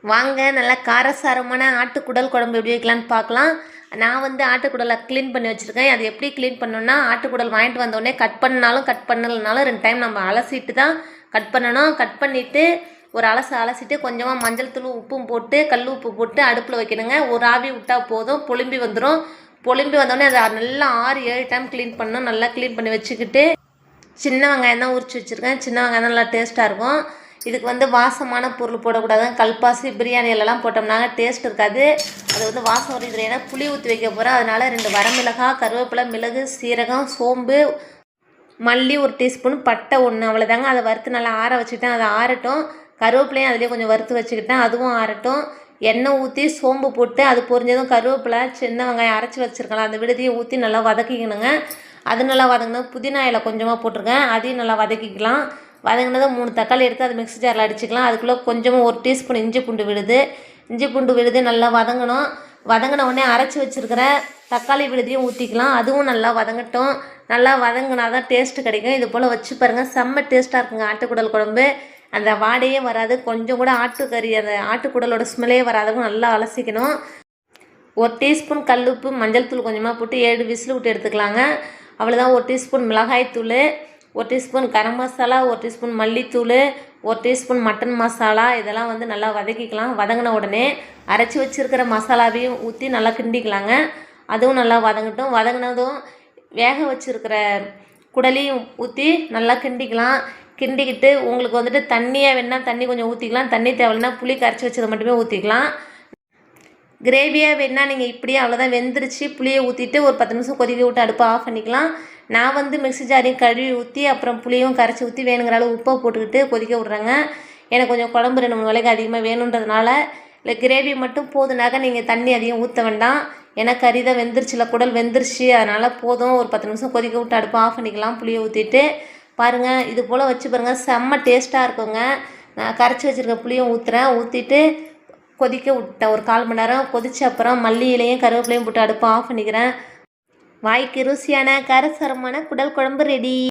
வாங்க நல்லா காரசாரமான ஆட்டுக்குடல் குழம்பு எப்படி வைக்கலான்னு பார்க்கலாம். நான் வந்து ஆட்டுக்குடலை க்ளீன் பண்ணி வச்சுருக்கேன். அது எப்படி க்ளீன் பண்ணணுன்னா, ஆட்டுக்குடல் வாங்கிட்டு வந்தோடனே கட் பண்ணாலும் கட் பண்ணலைனாலும் 2 டைம் நம்ம அலசிட்டு தான் கட் பண்ணணும். கட் பண்ணிவிட்டு ஒரு அலசிட்டு கொஞ்சமாக மஞ்சள் தூள் உப்பும் போட்டு கல் உப்பு போட்டு அடுப்பில் வைக்கணுங்க. ஒரு ஆவி விட்டால் போதும், பொலிம்பி வந்துடும். பொலிம்பி வந்தோடனே அதை நல்லா 6-7 டைம் க்ளீன் பண்ணணும். நல்லா க்ளீன் பண்ணி வச்சுக்கிட்டு சின்ன வெங்காயம் தான் உரிச்சு வச்சுருக்கேன். சின்ன வெங்காயம் தான் நல்லா டேஸ்ட்டாக இருக்கும். இதுக்கு வந்து வாசமான பொருள் போடக்கூடாது. கல்பாசி பிரியாணியிலலாம் போட்டோம்னாங்க டேஸ்ட் இருக்காது. அது வந்து வாசம் வருது. ஏன்னா புளி ஊற்றி வைக்க போகிறேன். அதனால் 2 வரமிளகாய், கருவேப்பிலை, மிளகு, சீரகம், சோம்பு, மல்லி 1 டீஸ்பூன், பட்டை 1, அவ்வளோதாங்க. அதை வறுத்து நல்லா ஆற வச்சுக்கிட்டேன். அதை ஆறட்டும். கருவேப்பிலையும் அதிலே கொஞ்சம் வறுத்து வச்சுக்கிட்டேன். அதுவும் ஆறட்டும். எண்ணெய் ஊற்றி சோம்பு போட்டு அது பொரிஞ்சதும் கருவேப்பிலை, சின்ன வெங்காயம் அரைச்சி வச்சுருக்கலாம் அந்த விடுதியை ஊற்றி நல்லா வதக்கிக்கணுங்க. அது நல்லா வதங்கினது புதினா இலை கொஞ்சமாக போட்டிருக்கேன். அதையும் நல்லா வதக்கிக்கலாம். வதங்கினதும் 3 தக்காளி எடுத்து அது மிக்ஸி ஜாரில் அடிச்சுக்கலாம். அதுக்குள்ளே கொஞ்சமாக 1 டீஸ்பூன் இஞ்சி பூண்டு விழுது நல்லா வதங்கணும். வதங்கின உடனே அரைச்சி வச்சுருக்கிற தக்காளி விழுதியும் ஊற்றிக்கலாம். அதுவும் நல்லா வதங்கட்டும். நல்லா வதங்கினா தான் டேஸ்ட்டு கிடைக்கும். இது போல் வச்சு பாருங்கள், செம்ம டேஸ்ட்டாக இருக்குங்க ஆட்டுக்குடல் குழம்பு. அந்த வாடையே வராது. கொஞ்சம் கூட ஆட்டுக்கறி அந்த ஆட்டுக்குடலோட ஸ்மெல்லே வராதவும் நல்லா அலசிக்கணும். 1 டீஸ்பூன் கல்லுப்பு, மஞ்சள் தூள் கொஞ்சமாக போட்டு 7 விசில் விட்டு எடுத்துக்கலாங்க. அவ்வளோதான். 1 டீஸ்பூன் மிளகாய்த்தூள், 1 டீஸ்பூன் கரம் மசாலா, 1 டீஸ்பூன் மல்லித்தூள், 1 டீஸ்பூன் மட்டன் மசாலா, இதெல்லாம் வந்து நல்லா வதக்கிக்கலாம். வதங்கின உடனே அரைச்சி வச்சுருக்கிற மசாலாவையும் ஊற்றி நல்லா கிண்டிக்கலாங்க. அதுவும் நல்லா வதங்கட்டும். வதங்கினதும் வேக வச்சுருக்கிற குடலையும் ஊற்றி நல்லா கிண்டிக்கலாம். கிண்டிக்கிட்டு உங்களுக்கு வந்துட்டு தண்ணியாக வேணால் தண்ணி கொஞ்சம் ஊற்றிக்கலாம். தண்ணி தேவைன்னா புளி கரைச்சி வச்சதை மட்டுமே ஊற்றிக்கலாம். கிரேவியாக வேணால் நீங்கள் இப்படியே அவ்வளோதான். வெந்துருச்சு. புளியை ஊற்றிட்டு ஒரு 10 நிமிஷம் கொதிக்க விட்டு அடுப்பை ஆஃப் பண்ணிக்கலாம். நான் வந்து மிக்ஸி ஜாரையும் கழுவி ஊற்றி அப்புறம் புளியும் கரைச்சி ஊற்றி வேணுங்கிற அளவு உப்பை போட்டுக்கிட்டு கொதிக்க விட்றேங்க. எனக்கு கொஞ்சம் குழம்பு 2-3 வேளைக்கு அதிகமாக வேணுன்றதுனால. இல்லை கிரேவி மட்டும் போதுனாக்க நீங்கள் தண்ணி அதிகம் ஊற்ற வேண்டாம். ஏன்னா கறி தான் வெந்துருச்சுல, குடல் வெந்துருச்சு. அதனால் போதும். ஒரு 10 நிமிஷம் கொதிக்க விட்டு அடுப்பை ஆஃப் பண்ணிக்கலாம். புளியை ஊற்றிட்டு பாருங்கள், இது போல் வச்சு பாருங்கள், செம்ம டேஸ்ட்டாக இருக்குங்க. நான் கரைச்சி வச்சுருக்க புளியும் ஊற்றிட்டு கொதிக்க விட்டேன். ஒரு 1/4 மணி நேரம் கொதிச்ச அப்புறம் மல்லி இலையும் கருவேப்பிலையும் போட்டு அடுப்பை ஆஃப் பண்ணிக்கிறேன். வாய்க்கு ருசியான காரசாரமான குடல் குழம்பு ரெடி.